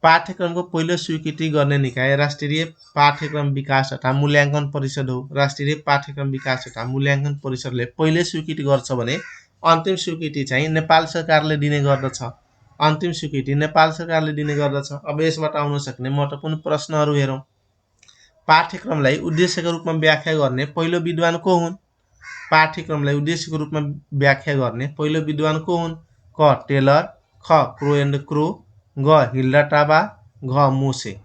पाठ्यक्रमको पहिलो स्वीकृति गर्ने निकाय राष्ट्रिय पाठ्यक्रम विकास तथा मूल्याङ्कन परिषद हो। राष्ट्रिय पाठ्यक्रम विकास तथा मूल्याङ्कन परिषदले पहिले स्वीकृति गर्छ भने अन्तिम स्वीकृति चाहिँ नेपाल सरकारले दिने गर्दछ। अब यसबाट आउन सक्ने महत्त्वपूर्ण प्रश्नहरू हेरौँ। पाठ्यक्रमलाई उद्देश्यका रूपमा व्याख्या गर्ने पहिलो विद्वान को हुन्? क. टेलर, ख. क्रो एन्ड क्रो, ग. हिल्डा टाबा, घ. मोसे।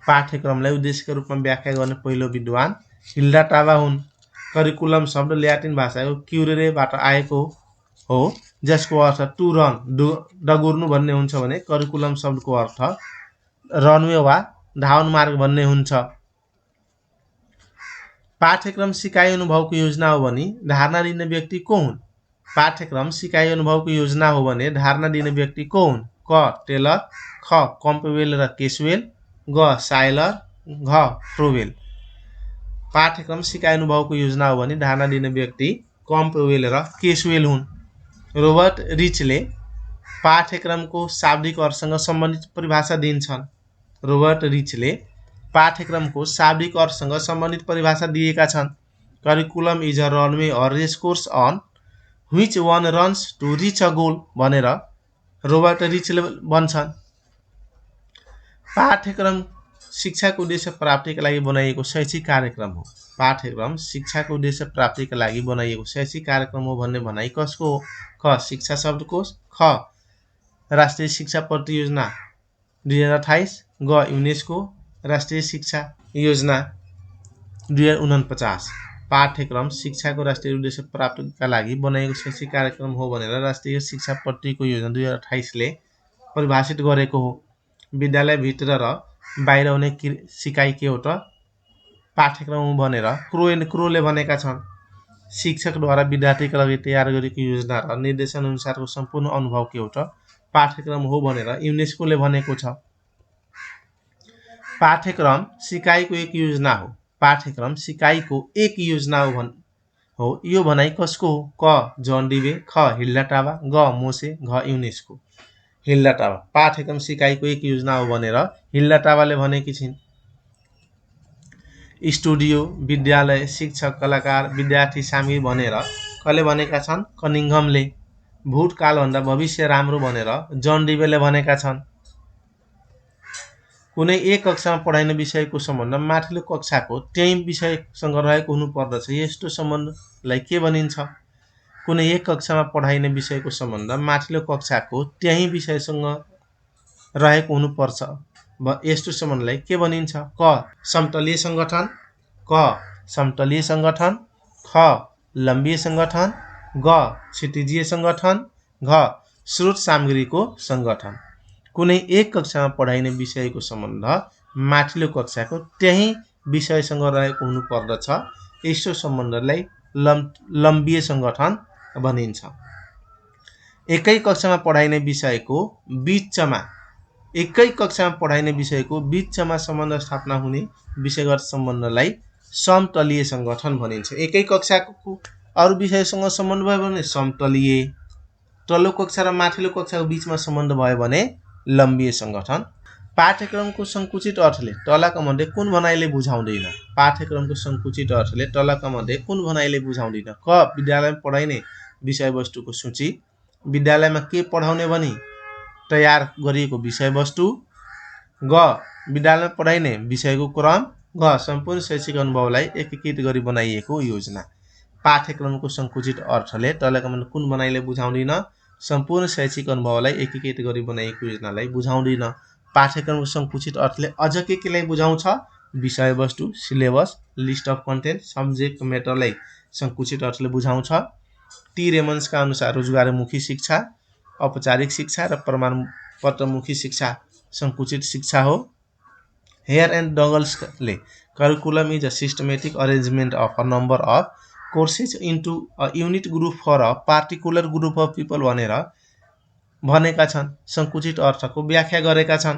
पाठ्यक्रमलाई उद्देश्यका रूपमा व्याख्या गर्ने पहिलो विद्वान हिल्डा टाबा हुन्। करिकुलम शब्द ल्याटिन भाषाको क्युरेरेबाट आएको हो, जसको अर्थ टु रन, दगुर्नु भन्ने हुन्छ भने करिकुलम शब्दको अर्थ रनवे वा धावन मार्ग भन्ने हुन्छ। पाठ्यक्रम सिकाइ अनुभवको योजना हो भने धारणा दिने व्यक्ति को हुन्? पाठ्यक्रम सिकाइ अनुभवको योजना हो भने धारणा दिने व्यक्ति को हुन्? क. टेलर, ख. कम्पवेल र केसवेल, ग. साइलर, घ. ट्रोवेल। पाठ्यक्रम सिकाइ अनुभवको योजना हो भने धारणा दिने व्यक्ति कम्पवेल र केसवेल हुन्। रोबर्ट रिचले पाठ्यक्रमको शाब्दिक अर्थसँग सम्बन्धित परिभाषा दिन्छन्। दिएका छन्। Curriculum is a runway or race course on which one runs to reach a goal भनेर रोबर्ट रिचले भन्छन्। पाठ्यक्रम शिक्षाको उद्देश्य प्राप्तिका लागि बनाइएको शैक्षिक कार्यक्रम हो। भन्ने भनाइ कसको हो? ख. शिक्षा शब्दकोश, ख. राष्ट्रिय शिक्षा प्रतियोजना 2028, ग. युनेस्को राष्ट्रिय शिक्षा योजना 2049। पाठ्यक्रम शिक्षाको राष्ट्रिय उद्देश्य प्राप्तिका लागि बनाइएको शैक्षिक कार्यक्रम हो भनेर राष्ट्रिय शिक्षा प्रतिको योजना 2028 ले परिभाषित गरेको हो। विद्यालयभित्र र बाहिर हुने सिकाइ के हो त? पाठ्यक्रम हो भनेर क्रो एन्ड क्रोले भनेका छन्। शिक्षकद्वारा विद्यार्थीका लागि तयार गरेको योजना र निर्देशन अनुसारको सम्पूर्ण अनुभव के हो त? पाठ्यक्रम हो भनेर युनेस्कोले भनेको छ। पाठ्यक्रम सिकाइको एक योजना हो। यो भनाइ कसको हो? क. जन डिबे, ख. हिल्डा टाबा, ग. मोसे, घ. युनेस्को। हिल्डा टाबा पाठ्यक्रम सिकाइको एक योजना हो भनेर हिल्डा टाबाले भनेकी छिन्। स्टुडियो, विद्यालय, शिक्षक, कलाकार, विद्यार्थी सामेल भनेर कसले भनेका छन्? कनिङहमले। भूतकालभन्दा भविष्य राम्रो भनेर जन डिबेले भनेका छन्। कुनै एक कक्षामा पढाइने विषयको सम्बन्ध माथिल्लो कक्षाको त्यही विषयसँग रहेको हुनुपर्दछ। यस्तो सम्बन्धलाई के भनिन्छ? कुनै एक कक्षामा पढाइने विषयको सम्बन्ध माथिल्लो कक्षाको त्यही विषयसँग रहेको हुनुपर्छ। यस्तो सम्बन्धलाई के भनिन्छ? क. समतलीय संगठन, ख. लम्बिय संगठन, ग. क्षितिजीय संगठन, घ. स्रोत सामग्रीको संगठन। कुनै एक कक्षामा पढाइने विषयको सम्बन्ध माथिल्लो कक्षाको त्यही विषयसँग रहेको हुनुपर्दछ। यस्तो सम्बन्धलाई लम्बिय संगठन भनिन्छ। एकै कक्षामा पढाइने विषयको बीचमा एकै कक्षामा पढाइने विषयको बीचमा सम्बन्ध स्थापना हुने विषयगत सम्बन्धलाई समतलीय संगठन भनिन्छ। एकै कक्षाको अरू विषयसँग सम्बन्ध भयो भने समतलीय, तल्लो कक्षा र माथिल्लो कक्षाको बीचमा सम्बन्ध भयो भने लम्बीय संगठन। पाठ्यक्रमको संकुचित अर्थले तलका मध्ये कुन भनाइले बुझाउँदैन? पाठ्यक्रमको संकुचित अर्थले तलका मध्ये कुन भनाइले बुझाउँदैन? क विद्यालयमा पढाइने विषयवस्तुको सूची, विद्यालयमा के पढाउने भनी तयार गरिएको विषयवस्तु, ग विद्यालयमा पढाइने विषयको क्रम, घ सम्पूर्ण शैक्षिक अनुभवलाई एकीकृत गरी बनाइएको योजना। पाठ्यक्रमको संकुचित अर्थले तलका मध्ये कुन भनाइले बुझाउँदैन? सम्पूर्ण शैक्षिक अनुभवलाई एकीकृत गरी बनाइएको योजनालाई बुझाउँदैन। पाठ्यक्रमको संकुचित अर्थले अझ केलाई बुझाउँछ? विषयवस्तु, syllabus, list of content, subject म्याटरलाई संकुचित अर्थले बुझाउँछ। टी रेमन्सका अनुसार रोजगारमुखी शिक्षा, औपचारिक शिक्षा र प्रमाणपत्रमुखी शिक्षा संकुचित शिक्षा हो। हेयर एन्ड डगल्सले curriculum is a systematic arrangement of a number of courses into a unit group for a particular group of people भनेर भनेका छन्, संकुचित अर्थको व्याख्या गरेका छन्।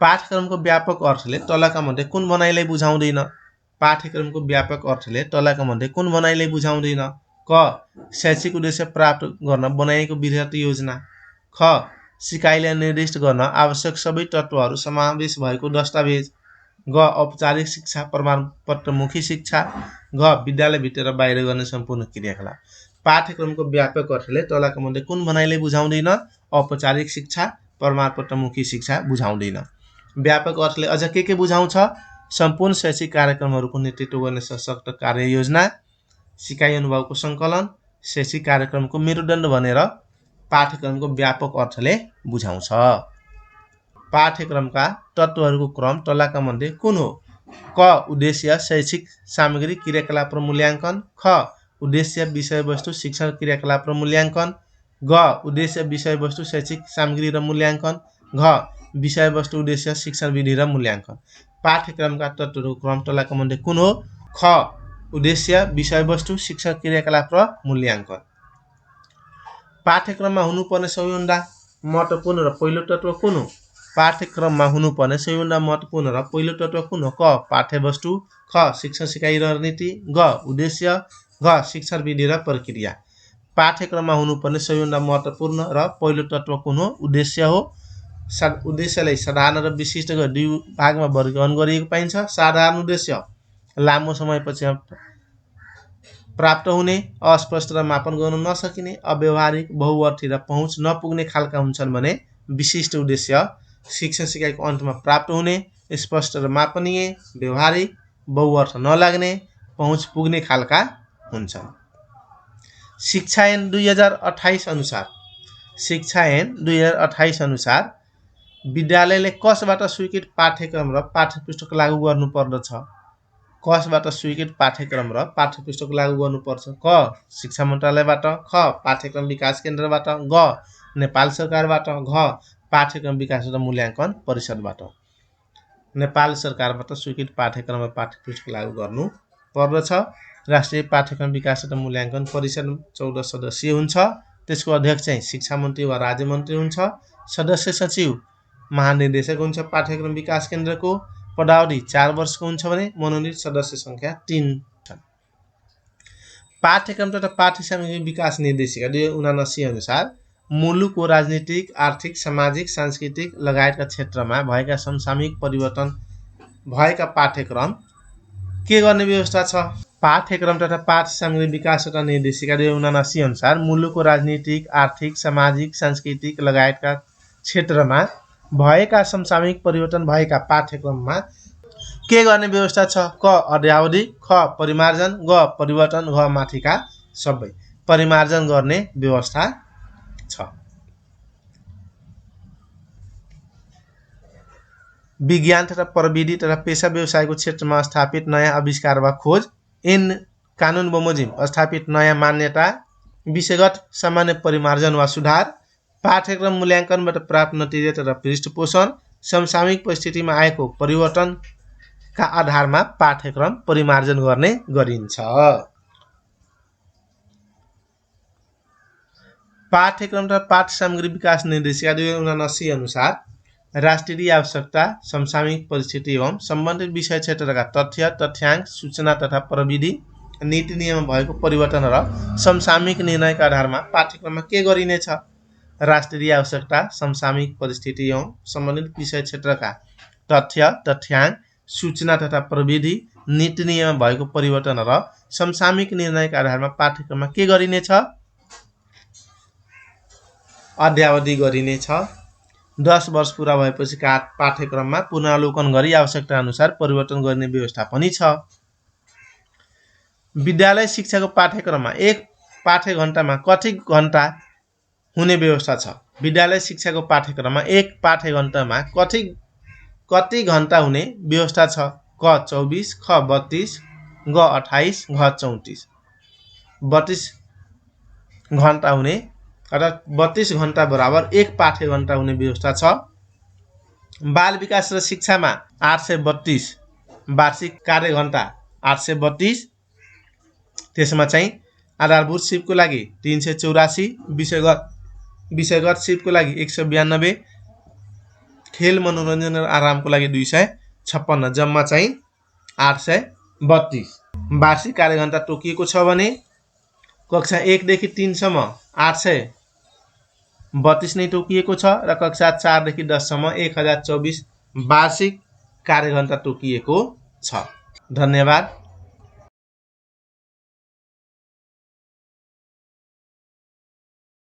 पाठ्यक्रमको व्यापक अर्थले तलका मध्ये कुन भनाइलाई बुझाउँदैन? पाठ्यक्रमको व्यापक अर्थले तलका मध्ये कुन भनाइलाई बुझाउँदैन? क शैक्षिक उद्देश्य प्राप्त गर्न बनाइएको विद्यार्थी योजना, ख सिकाइलाई निर्दिष्ट गर्न आवश्यक सबै तत्त्वहरू समावेश भएको दस्तावेज, ग औपचारिक शिक्षा प्रमाणपत्रमुखी शिक्षा, घ विद्यालयभित्र र बाहिर गर्ने सम्पूर्ण क्रियाकलाप। पाठ्यक्रमको व्यापक अर्थले तलका मध्ये कुन भनाइले बुझाउँदैन? औपचारिक शिक्षा प्रमाणपत्रमुखी शिक्षा बुझाउँदैन। व्यापक अर्थले अझ के बुझाउँछ? सम्पूर्ण शैक्षिक कार्यक्रमहरूको नेतृत्व गर्ने सशक्त कार्ययोजना, सिकाइ अनुभवको सङ्कलन, शैक्षिक कार्यक्रमको मेरुदण्ड भनेर पाठ्यक्रमको व्यापक अर्थले बुझाउँछ। पाठ्यक्रमका तत्त्वहरूको क्रम तलका मध्ये कुन हो? क उद्देश्य शैक्षिक सामग्री क्रियाकलाप र मूल्याङ्कन, ख उद्देश्य विषयवस्तु शिक्षण क्रियाकलाप र मूल्याङ्कन, ग उद्देश्य विषयवस्तु शैक्षिक सामग्री र मूल्याङ्कन, घ विषयवस्तु उद्देश्य शिक्षण विधि र मूल्याङ्कन। पाठ्यक्रमका तत्त्वहरूको क्रम तलका मध्ये कुन हो? ख उद्देश्य विषयवस्तु शिक्षण क्रियाकलाप र मूल्याङ्कन। पाठ्यक्रममा हुनुपर्ने सबैभन्दा महत्त्वपूर्ण र पहिलो तत्त्व कुन हो? पाठ्यक्रममा हुनुपर्ने सबैभन्दा महत्त्वपूर्ण र पहिलो तत्त्व कुन हो? क पाठ्यवस्तु, ख शिक्षण सिकाइ रणनीति, ग उद्देश्य, घ शिक्षण विधि र प्रक्रिया। पाठ्यक्रममा हुनुपर्ने सबैभन्दा महत्त्वपूर्ण र पहिलो तत्त्व कुन हो? उद्देश्य हो। उद्देश्यलाई साधारण र विशिष्ट गरी दुई भागमा वर्गीकरण गरिएको पाइन्छ। साधारण उद्देश्य लामो समयपछि प्राप्त हुने, अस्पष्ट र मापन गर्न नसकिने, अव्यावहारिक, बहुअर्थी र पहुँच नपुग्ने खालका हुन्छन् भने विशिष्ट उद्देश्य शिक्षण सिकाइको अन्तमा प्राप्त हुने, स्पष्ट र मापनीय, व्यवहारिक, बहुअर्थ नलाग्ने, पहुँच पुग्ने खालका हुन्छन्। शिक्षा ऐन 2028 अनुसार अनुसार विद्यालयले कसबाट स्वीकृत पाठ्यक्रम र पाठ्यपुस्तक लागू गर्नुपर्दछ? कसबाट स्वीकृत पाठ्यक्रम र पाठ्यपुस्तक लागू गर्नुपर्छ? क शिक्षा मन्त्रालयबाट, ख पाठ्यक्रम विकास केन्द्रबाट, ग नेपाल सरकारबाट, घ पाठ्यक्रम विकास र मूल्याङ्कन परिषदबाट। नेपाल सरकारबाट स्वीकृत पाठ्यक्रम र पाठ्यपुस्तक लागू गर्नु पर्दछ। राष्ट्रिय पाठ्यक्रम विकास र मूल्याङ्कन परिषद 14 सदस्यीय हुन्छ। त्यसको अध्यक्ष चाहिँ शिक्षा मन्त्री वा राज्य मन्त्री हुन्छ। सदस्य सचिव महानिर्देशक हुन्छ। पाठ्यक्रम विकास केन्द्रको पदावधि 4 वर्षको हुन्छ भने मनोनित सदस्य संख्या 3 छन्। पाठ्यक्रम तथा पाठ्य सामग्री विकास निर्देशिका 2079 अनुसार मुलुकको राजनीतिक, आर्थिक, सामाजिक, सांस्कृतिक लगायतका क्षेत्रमा भएका समसामयिक परिवर्तन भएका पाठ्यक्रम के गर्ने व्यवस्था छ? पाठ्यक्रम तथा पाठ्य सामग्री विकास तथा निर्देशिका 2079 अनुसार मुलुकको राजनीतिक, आर्थिक, सामाजिक, सांस्कृतिक लगायतका क्षेत्रमा भएका समसामयिक परिवर्तन भएका पाठ्यक्रममा के गर्ने व्यवस्था छ? क अद्यावधि, ख परिमार्जन, ग परिवर्तन, घ माथिका सबै। परिमार्जन गर्ने व्यवस्था छ। विज्ञान तथा प्रविधि तथा पेशा व्यवसायको क्षेत्रमा स्थापित नयाँ आविष्कार वा खोज, ऐन कानुन बमोजिम स्थापित नयाँ मान्यता, विषयगत सामान्य परिमार्जन वा सुधार, पाठ्यक्रम मूल्याङ्कनबाट प्राप्त नतिजा तथा पृष्ठपोषण, समसामयिक परिस्थितिमा आएको परिवर्तनका आधारमा पाठ्यक्रम परिमार्जन गर्ने गरिन्छ। पाठ्यक्रम र पाठ सामग्री विकास निर्देशिका 2079 अनुसार राष्ट्रिय आवश्यकता, समसामयिक परिस्थिति एवं सम्बन्धित विषय क्षेत्रका तथ्य, तथ्याङ्क, सूचना तथा प्रविधि, नीति नियममा भएको परिवर्तन र समसामयिक निर्णयका आधारमा पाठ्यक्रममा के गरिनेछ? राष्ट्रिय आवश्यकता, समसामयिक परिस्थिति एवं सम्बन्धित विषय क्षेत्रका तथ्य, तथ्याङ्क, सूचना तथा प्रविधि, नीति नियममा भएको परिवर्तन र समसामयिक निर्णयका आधारमा पाठ्यक्रममा के गरिनेछ? अध्यावधि गरिनेछ। 10 वर्ष पूरा भएपछि पाठ्यक्रममा पुनरावलोकन गरी आवश्यकता अनुसार परिवर्तन गर्ने व्यवस्था पनि छ। विद्यालय शिक्षाको पाठ्यक्रममा एक पाठ्यघण्टामा कति घण्टा हुने व्यवस्था छ? विद्यालय शिक्षाको पाठ्यक्रममा एक पाठ्यघण्टामा कति घण्टा हुने व्यवस्था छ? क 24, ख 32, ग 28, घ 34। 32 घण्टा हुने अर्थात् 32 घण्टा बराबर एक पाठ्यघण्टा हुने व्यवस्था छ। बाल विकास र शिक्षामा 832 वार्षिक कार्यघण्टा 832। त्यसमा चाहिँ आधारभूत सिपको लागि 384, विषयगत सिपको लागि 192, खेल मनोरञ्जन र आरामको लागि 256, जम्मा चाहिँ 832 वार्षिक कार्यघण्टा तोकिएको छ भने कक्षा 1 देखि 3 सम्म 832 नै तोकिएको छ र कक्षा 4 देखि 10 सम्म 1024 वार्षिक कार्यघण्टा तोकिएको छ। धन्यवाद।